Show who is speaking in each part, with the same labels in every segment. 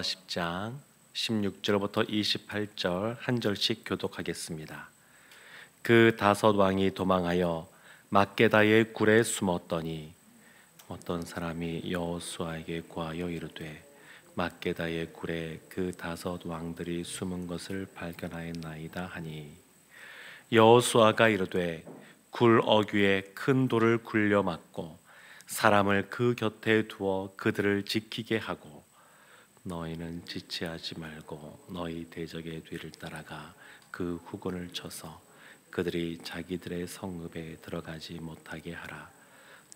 Speaker 1: 10장 16절부터 28절 한 절씩 교독하겠습니다. 그 다섯 왕이 도망하여 막게다의 굴에 숨었더니 어떤 사람이 여호수아에게 구하여 이르되 막게다의 굴에 그 다섯 왕들이 숨은 것을 발견하였나이다 하니 여호수아가 이르되 굴 어귀에 큰 돌을 굴려 막고 사람을 그 곁에 두어 그들을 지키게 하고 너희는 지체하지 말고 너희 대적의 뒤를 따라가 그 후군을 쳐서 그들이 자기들의 성읍에 들어가지 못하게 하라.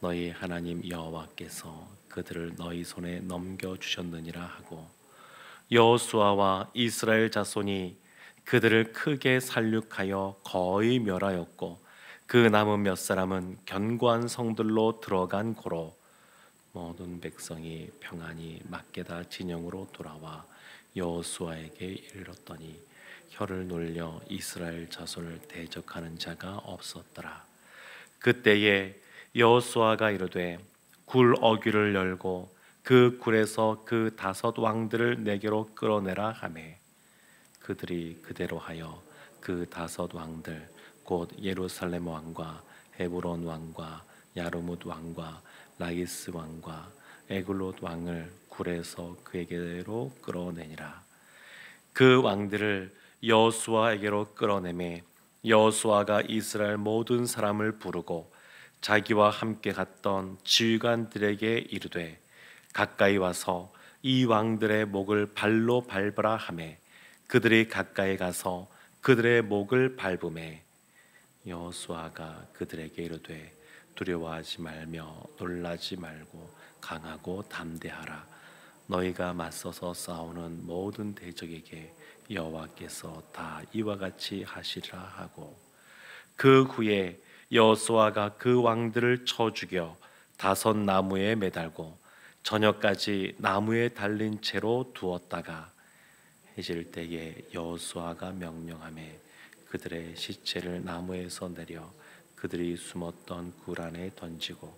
Speaker 1: 너희 하나님 여호와께서 그들을 너희 손에 넘겨 주셨느니라 하고 여호수아와 이스라엘 자손이 그들을 크게 살육하여 거의 멸하였고 그 남은 몇 사람은 견고한 성들로 들어간 고로 모든 백성이 평안히 막게다 진영으로 돌아와 여호수아에게 이르렀더니 혀를 놀려 이스라엘 자손을 대적하는 자가 없었더라. 그때에 여호수아가 이르되 굴 어귀를 열고 그 굴에서 그 다섯 왕들을 내게로 끌어내라 하매 그들이 그대로 하여 그 다섯 왕들 곧 예루살렘 왕과 헤브론 왕과 야르뭇 왕과 라기스 왕과 에글롯 왕을 굴에서 그에게로 끌어내니라. 그 왕들을 여호수아에게로 끌어내매 여호수아가 이스라엘 모든 사람을 부르고 자기와 함께 갔던 지휘관들에게 이르되 가까이 와서 이 왕들의 목을 발로 밟으라 하매 그들이 가까이 가서 그들의 목을 밟으매 여호수아가 그들에게 이르되 두려워하지 말며 놀라지 말고 강하고 담대하라. 너희가 맞서서 싸우는 모든 대적에게 여호와께서 다 이와 같이 하시리라 하고 그 후에 여호수아가 그 왕들을 쳐 죽여 다섯 나무에 매달고 저녁까지 나무에 달린 채로 두었다가 해질 때에 여호수아가 명령하매 그들의 시체를 나무에서 내려 그들이 숨었던 굴 안에 던지고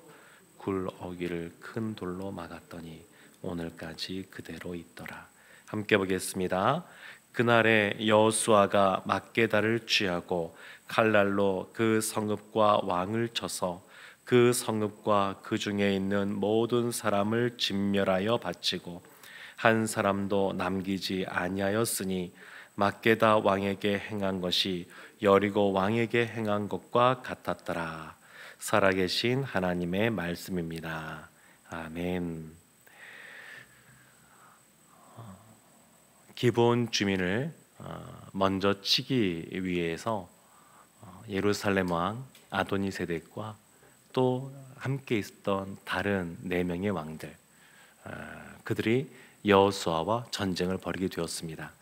Speaker 1: 굴 어귀를 큰 돌로 막았더니 오늘까지 그대로 있더라. 함께 보겠습니다. 그날에 여호수아가 막게다를 취하고 칼날로 그 성읍과 왕을 쳐서 그 성읍과 그 중에 있는 모든 사람을 진멸하여 바치고 한 사람도 남기지 아니하였으니 막게다 왕에게 행한 것이 여리고 왕에게 행한 것과 같았더라. 살아계신 하나님의 말씀입니다. 아멘. 기브온 주민을 먼저 치기 위해서 예루살렘 왕 아도니세덱과 또 함께 있었던 다른 네 명의 왕들 그들이 여호수아와 전쟁을 벌이게 되었습니다.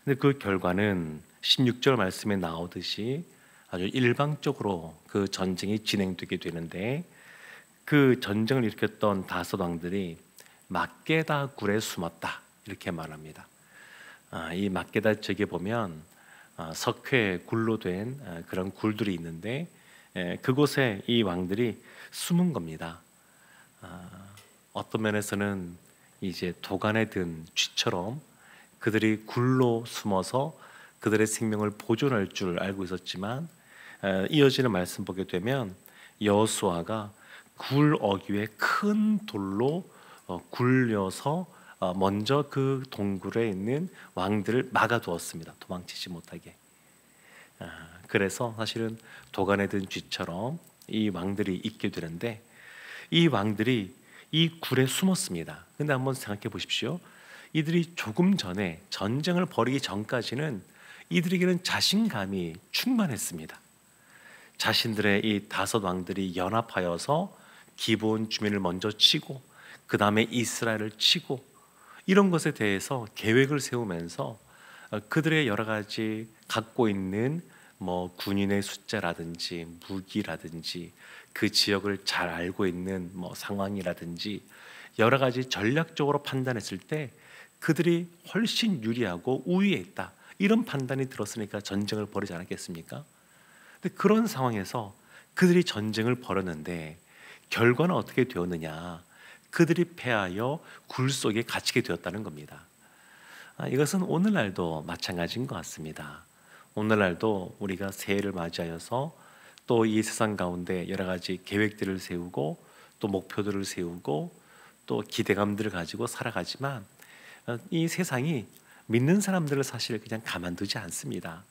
Speaker 1: 근데 그 결과는 16절 말씀에 나오듯이 아주 일방적으로 그 전쟁이 진행되게 되는데 그 전쟁을 일으켰던 다섯 왕들이 막게다 굴에 숨었다 이렇게 말합니다. 이 막게다 지역에 보면 석회 굴로 된 그런 굴들이 있는데 그곳에 이 왕들이 숨은 겁니다. 어떤 면에서는 이제 도간에 든 쥐처럼 그들이 굴로 숨어서 그들의 생명을 보존할 줄 알고 있었지만 이어지는 말씀 보게 되면 여호수아가 굴 어귀에 큰 돌로 굴려서 먼저 그 동굴에 있는 왕들을 막아두었습니다. 도망치지 못하게. 그래서 사실은 도간에 든 쥐처럼 이 왕들이 있게 되는데 이 왕들이 이 굴에 숨었습니다. 근데 한번 생각해 보십시오. 이들이 조금 전에 전쟁을 벌이기 전까지는 이들에게는 자신감이 충만했습니다. 자신들의 이 다섯 왕들이 연합하여서 기브온 주민을 먼저 치고 그 다음에 이스라엘을 치고 이런 것에 대해서 계획을 세우면서 그들의 여러 가지 갖고 있는 군인의 숫자라든지 무기라든지 그 지역을 잘 알고 있는 상황이라든지 여러 가지 전략적으로 판단했을 때 그들이 훨씬 유리하고 우위에 있다 이런 판단이 들었으니까 전쟁을 벌이지 않았겠습니까? 근데 그런 상황에서 그들이 전쟁을 벌였는데 결과는 어떻게 되었느냐? 그들이 패하여 굴 속에 갇히게 되었다는 겁니다. 이것은 오늘날도 마찬가지인 것 같습니다. 오늘날도 우리가 새해를 맞이하여서 또 이 세상 가운데 여러 가지 계획들을 세우고 또 목표들을 세우고 또 기대감들을 가지고 살아가지만 이 세상이 믿는 사람들을 사실 그냥 가만두지 않습니다.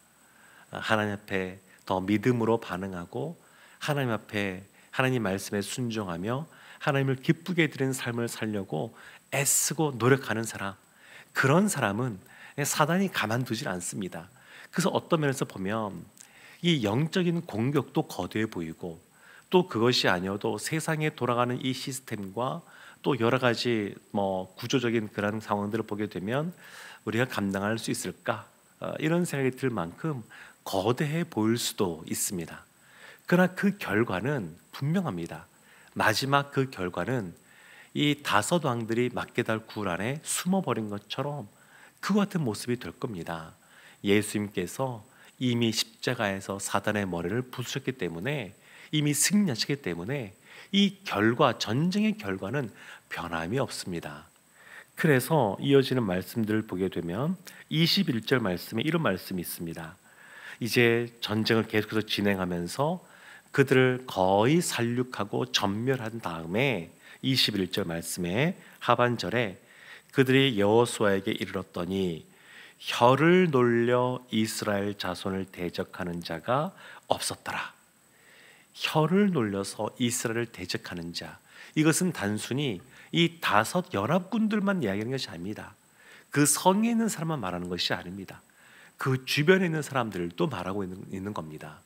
Speaker 1: 하나님 앞에 더 믿음으로 반응하고 하나님 앞에 하나님 말씀에 순종하며 하나님을 기쁘게 드리는 삶을 살려고 애쓰고 노력하는 사람, 그런 사람은 사단이 가만두질 않습니다. 그래서 어떤 면에서 보면 이 영적인 공격도 거대해 보이고 또 그것이 아니어도 세상에 돌아가는 이 시스템과 또 여러 가지 구조적인 그런 상황들을 보게 되면 우리가 감당할 수 있을까? 이런 생각이 들 만큼 거대해 보일 수도 있습니다. 그러나 그 결과는 분명합니다. 마지막 그 결과는 이 다섯 왕들이 막게달 굴 안에 숨어버린 것처럼 그와 같은 모습이 될 겁니다. 예수님께서 이미 십자가에서 사단의 머리를 부수셨기 때문에, 이미 승리하시기 때문에 이 결과, 전쟁의 결과는 변함이 없습니다. 그래서 이어지는 말씀들을 보게 되면 21절 말씀에 이런 말씀이 있습니다. 이제 전쟁을 계속해서 진행하면서 그들을 거의 살육하고 전멸한 다음에 21절 말씀에 하반절에 그들이 여호수아에게 이르렀더니 혀를 놀려 이스라엘 자손을 대적하는 자가 없었더라. 혀를 놀려서 이스라엘을 대적하는 자, 이것은 단순히 이 다섯 연합군들만 이야기하는 것이 아닙니다. 그 성에 있는 사람만 말하는 것이 아닙니다. 그 주변에 있는 사람들도 말하고 있는 겁니다.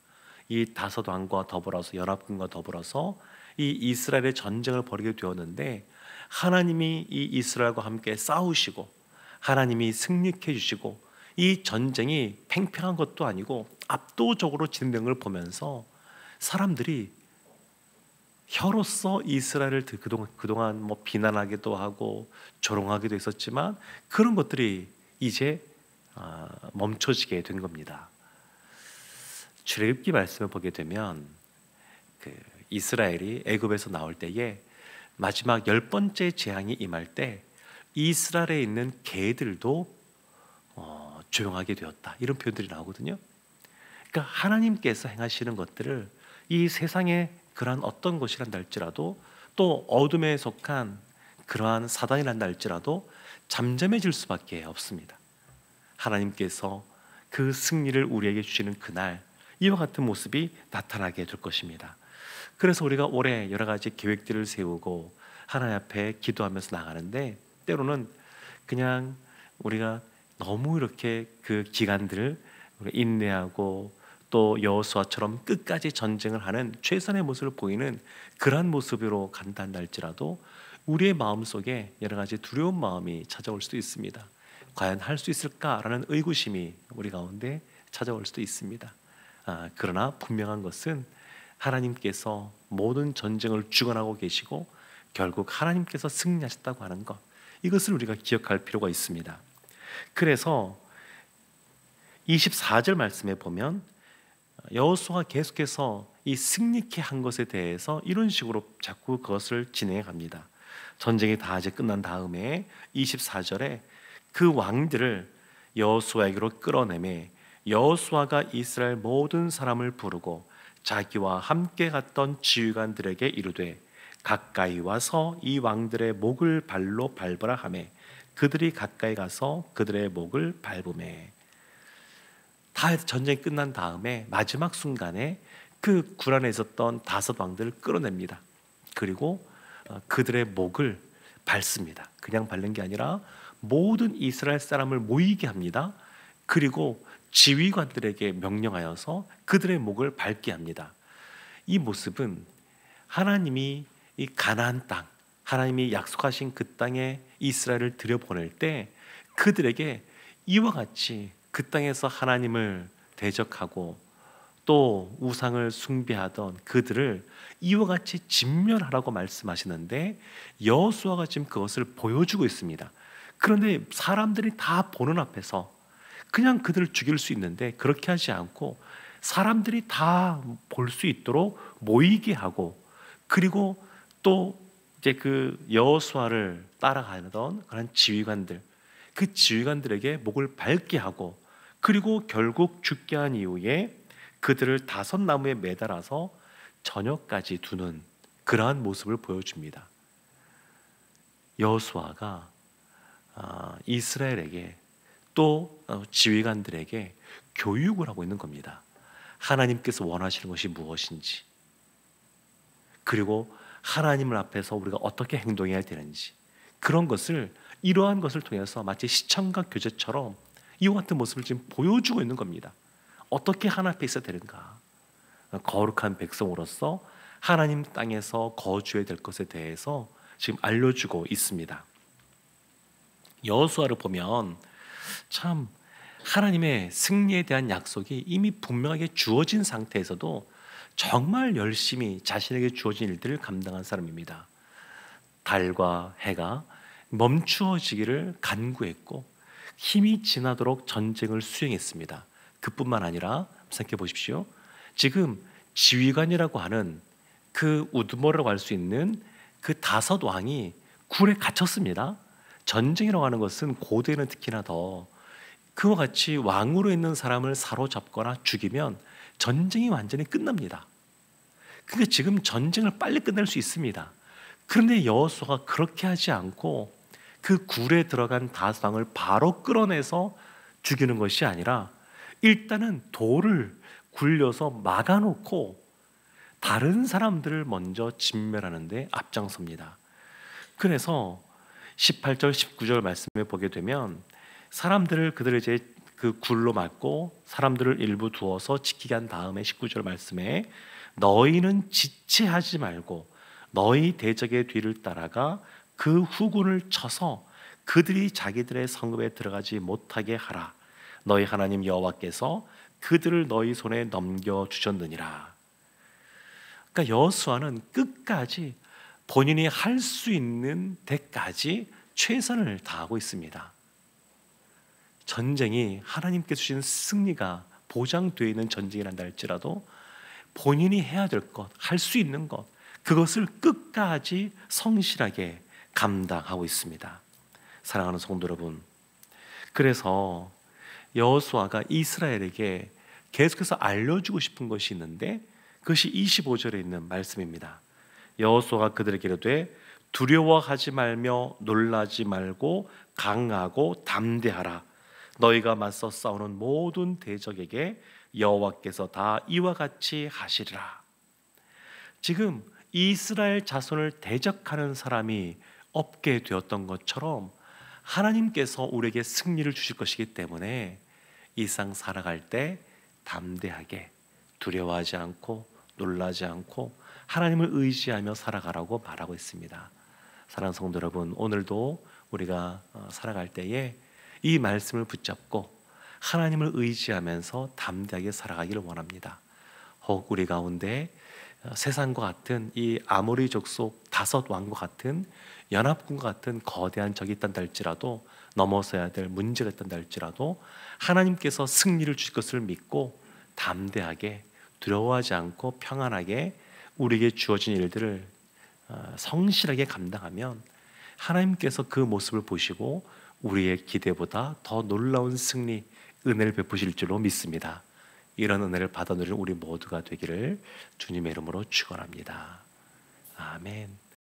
Speaker 1: 이 다섯 왕과 더불어서, 연합군과 더불어서 이 이스라엘의 전쟁을 벌이게 되었는데, 하나님이 이 이스라엘과 함께 싸우시고 하나님이 승리케 해주시고 이 전쟁이 팽팽한 것도 아니고 압도적으로 진행된 걸 보면서 사람들이 혀로서 이스라엘을 그동안 비난하기도 하고 조롱하기도 했었지만 그런 것들이 이제 멈춰지게 된 겁니다. 출애굽기 말씀을 보게 되면 이스라엘이 애굽에서 나올 때에 마지막 10번째 재앙이 임할 때 이스라엘에 있는 개들도 조용하게 되었다, 이런 표현들이 나오거든요. 그러니까 하나님께서 행하시는 것들을 이 세상에 그러한 어떤 것이란다 할지라도, 또 어둠에 속한 그러한 사단이란다 할지라도 잠잠해질 수밖에 없습니다. 하나님께서 그 승리를 우리에게 주시는 그날 이와 같은 모습이 나타나게 될 것입니다. 그래서 우리가 올해 여러 가지 계획들을 세우고 하나님 앞에 기도하면서 나가는데, 때로는 그냥 우리가 너무 이렇게 그 기간들을 인내하고 또 여호수아처럼 끝까지 전쟁을 하는 최선의 모습을 보이는 그러한 모습으로 간단다 할지라도 우리의 마음속에 여러 가지 두려운 마음이 찾아올 수도 있습니다. 과연 할 수 있을까라는 의구심이 우리 가운데 찾아올 수도 있습니다. 그러나 분명한 것은 하나님께서 모든 전쟁을 주관하고 계시고 결국 하나님께서 승리하셨다고 하는 것, 이것을 우리가 기억할 필요가 있습니다. 그래서 24절 말씀에 보면 여호수아가 계속해서 이 승리케 한 것에 대해서 이런 식으로 자꾸 그것을 진행해 갑니다. 전쟁이 다 이제 끝난 다음에 24절에 그 왕들을 여호수아에게로 끌어내매 여호수아가 이스라엘 모든 사람을 부르고 자기와 함께 갔던 지휘관들에게 이르되 가까이 와서 이 왕들의 목을 발로 밟으라 하매 그들이 가까이 가서 그들의 목을 밟으매. 다 전쟁이 끝난 다음에 마지막 순간에 그 굴 안에 있었던 다섯 왕들을 끌어냅니다. 그리고 그들의 목을 밟습니다. 그냥 밟는 게 아니라 모든 이스라엘 사람을 모이게 합니다. 그리고 지휘관들에게 명령하여서 그들의 목을 밟게 합니다. 이 모습은 하나님이 이 가나안 땅, 하나님이 약속하신 그 땅에 이스라엘을 들여보낼 때 그들에게 이와 같이 그 땅에서 하나님을 대적하고 또 우상을 숭배하던 그들을 이와 같이 진멸하라고 말씀하시는데, 여호수아가 지금 그것을 보여주고 있습니다. 그런데 사람들이 다 보는 앞에서 그냥 그들을 죽일 수 있는데 그렇게 하지 않고 사람들이 다 볼 수 있도록 모이게 하고, 그리고 또 이제 그 여호수아를 따라가던 그런 지휘관들, 그 지휘관들에게 목을 밝게 하고, 그리고 결국 죽게 한 이후에 그들을 다섯 나무에 매달아서 저녁까지 두는 그러한 모습을 보여줍니다. 여호수아가 이스라엘에게 또 지휘관들에게 교육을 하고 있는 겁니다. 하나님께서 원하시는 것이 무엇인지, 그리고 하나님을 앞에서 우리가 어떻게 행동해야 되는지, 그런 것을, 이러한 것을 통해서 마치 시청과 교제처럼 이와 같은 모습을 지금 보여주고 있는 겁니다. 어떻게 하나님 앞에 있어야 되는가, 거룩한 백성으로서 하나님 땅에서 거주해야 될 것에 대해서 지금 알려주고 있습니다. 여호수아를 보면 참 하나님의 승리에 대한 약속이 이미 분명하게 주어진 상태에서도 정말 열심히 자신에게 주어진 일들을 감당한 사람입니다. 달과 해가 멈추어지기를 간구했고 힘이 지나도록 전쟁을 수행했습니다. 그뿐만 아니라 생각해 보십시오. 지금 지휘관이라고 하는 그 우두머리라고 할 수 있는 그 다섯 왕이 굴에 갇혔습니다. 전쟁이라고 하는 것은 고대에는 특히나 더 그와 같이 왕으로 있는 사람을 사로잡거나 죽이면 전쟁이 완전히 끝납니다. 그러니까 지금 전쟁을 빨리 끝낼 수 있습니다. 그런데 여호수아가 그렇게 하지 않고 그 굴에 들어간 다섯 왕을 바로 끌어내서 죽이는 것이 아니라 일단은 돌을 굴려서 막아놓고 다른 사람들을 먼저 진멸하는 데 앞장섭니다. 그래서 18절 19절 말씀을 보게 되면 그들을 이제 그 굴로 막고 사람들을 일부 두어서 지키게 한 다음에 19절 말씀에 너희는 지체하지 말고 너희 대적의 뒤를 따라가 그 후군을 쳐서 그들이 자기들의 성읍에 들어가지 못하게 하라. 너희 하나님 여호와께서 그들을 너희 손에 넘겨주셨느니라. 그러니까 여호수아는 끝까지 본인이 할 수 있는 데까지 최선을 다하고 있습니다. 전쟁이 하나님께서 주신 승리가 보장되어 있는 전쟁이란다 할지라도 본인이 해야 될 것, 할 수 있는 것, 그것을 끝까지 성실하게 감당하고 있습니다. 사랑하는 성도 여러분, 그래서 여호수아가 이스라엘에게 계속해서 알려주고 싶은 것이 있는데 그것이 25절에 있는 말씀입니다. 여호수아가 그들에게 이르되 두려워하지 말며 놀라지 말고 강하고 담대하라. 너희가 맞서 싸우는 모든 대적에게 여호와께서 다 이와 같이 하시리라. 지금 이스라엘 자손을 대적하는 사람이 없게 되었던 것처럼 하나님께서 우리에게 승리를 주실 것이기 때문에 이 상 살아갈 때 담대하게 두려워하지 않고 놀라지 않고 하나님을 의지하며 살아가라고 말하고 있습니다. 사랑하는 성도 여러분, 오늘도 우리가 살아갈 때에 이 말씀을 붙잡고 하나님을 의지하면서 담대하게 살아가기를 원합니다. 혹 우리 가운데 세상과 같은 이 아모리 족속 다섯 왕과 같은 연합군과 같은 거대한 적이 있단다 할지라도, 넘어서야 될 문제가 있단다 할지라도 하나님께서 승리를 주실 것을 믿고 담대하게 두려워하지 않고 평안하게 우리에게 주어진 일들을 성실하게 감당하면 하나님께서 그 모습을 보시고 우리의 기대보다 더 놀라운 승리, 은혜를 베푸실 줄로 믿습니다. 이런 은혜를 받아 누리는 우리 모두가 되기를 주님의 이름으로 축원합니다. 아멘.